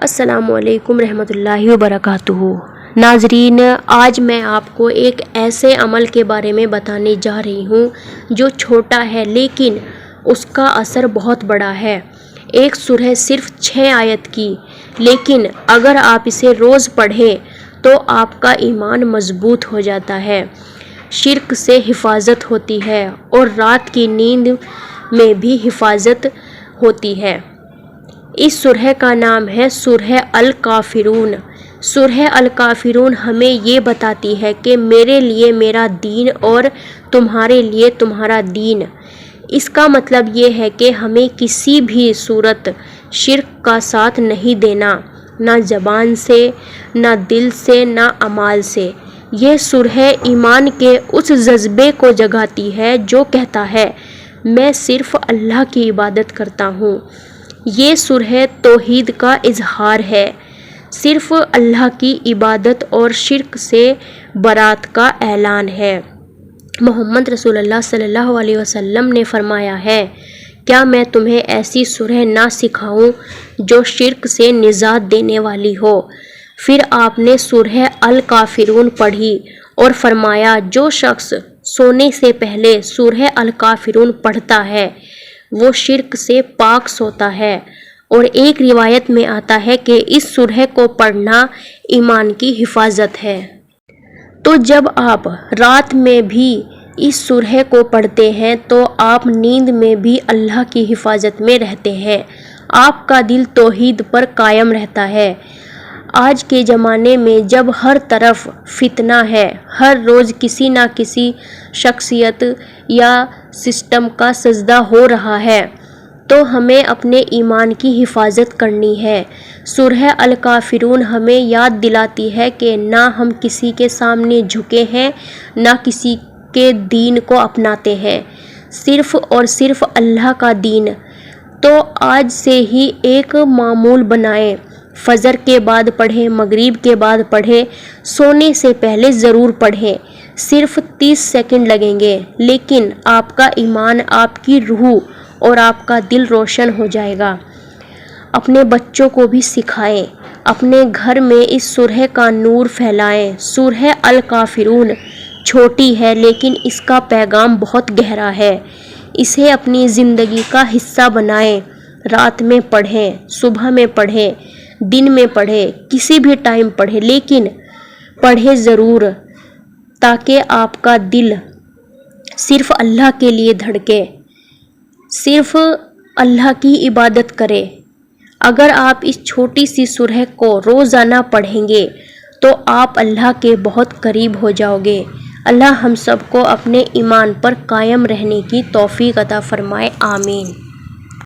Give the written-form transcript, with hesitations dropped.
السلام علیکم رحمۃ اللہ وبرکاتہ۔ ناظرین، آج میں آپ کو ایک ایسے عمل کے بارے میں بتانے جا رہی ہوں جو چھوٹا ہے لیکن اس کا اثر بہت بڑا ہے۔ ایک سورہ صرف 6 آیت کی، لیکن اگر آپ اسے روز پڑھیں تو آپ کا ایمان مضبوط ہو جاتا ہے، شرک سے حفاظت ہوتی ہے اور رات کی نیند میں بھی حفاظت ہوتی ہے۔ اس سورہ کا نام ہے سورہ الکافرون۔ سورہ الکافرون ہمیں یہ بتاتی ہے کہ میرے لیے میرا دین اور تمہارے لیے تمہارا دین۔ اس کا مطلب یہ ہے کہ ہمیں کسی بھی صورت شرک کا ساتھ نہیں دینا، نہ زبان سے، نہ دل سے، نہ اعمال سے۔ یہ سورہ ایمان کے اس جذبے کو جگاتی ہے جو کہتا ہے میں صرف اللہ کی عبادت کرتا ہوں۔ یہ سورہ توحید کا اظہار ہے، صرف اللہ کی عبادت اور شرک سے برات کا اعلان ہے۔ محمد رسول اللہ صلی اللہ علیہ وسلم نے فرمایا ہے، کیا میں تمہیں ایسی سورہ نہ سکھاؤں جو شرک سے نجات دینے والی ہو؟ پھر آپ نے سورہ الکافرون پڑھی اور فرمایا جو شخص سونے سے پہلے سورہ الکافرون پڑھتا ہے وہ شرک سے پاک سوتا ہے۔ اور ایک روایت میں آتا ہے کہ اس سورہ کو پڑھنا ایمان کی حفاظت ہے۔ تو جب آپ رات میں بھی اس سورہ کو پڑھتے ہیں تو آپ نیند میں بھی اللہ کی حفاظت میں رہتے ہیں، آپ کا دل توحید پر قائم رہتا ہے۔ آج کے زمانے میں جب ہر طرف فتنہ ہے، ہر روز کسی نہ کسی شخصیت یا سسٹم کا سجدہ ہو رہا ہے، تو ہمیں اپنے ایمان کی حفاظت کرنی ہے۔ سورہ الکافرون ہمیں یاد دلاتی ہے کہ نہ ہم کسی کے سامنے جھکے ہیں، نہ کسی کے دین کو اپناتے ہیں، صرف اور صرف اللہ کا دین۔ تو آج سے ہی ایک معمول بنائیں، فجر کے بعد پڑھیں، مغرب کے بعد پڑھیں، سونے سے پہلے ضرور پڑھیں۔ صرف 30 سیکنڈ لگیں گے، لیکن آپ کا ایمان، آپ کی روح اور آپ کا دل روشن ہو جائے گا۔ اپنے بچوں کو بھی سکھائیں، اپنے گھر میں اس سورہ کا نور پھیلائیں۔ سورہ الکافرون چھوٹی ہے لیکن اس کا پیغام بہت گہرا ہے، اسے اپنی زندگی کا حصہ بنائیں۔ رات میں پڑھیں، صبح میں پڑھیں، دن میں پڑھیں، کسی بھی ٹائم پڑھیں، لیکن پڑھیں ضرور تاکہ آپ کا دل صرف اللہ کے لیے دھڑکے، صرف اللہ کی عبادت کرے۔ اگر آپ اس چھوٹی سی سورہ کو روزانہ پڑھیں گے تو آپ اللہ کے بہت قریب ہو جاؤ گے۔ اللہ ہم سب کو اپنے ایمان پر قائم رہنے کی توفیق عطا فرمائے، آمین۔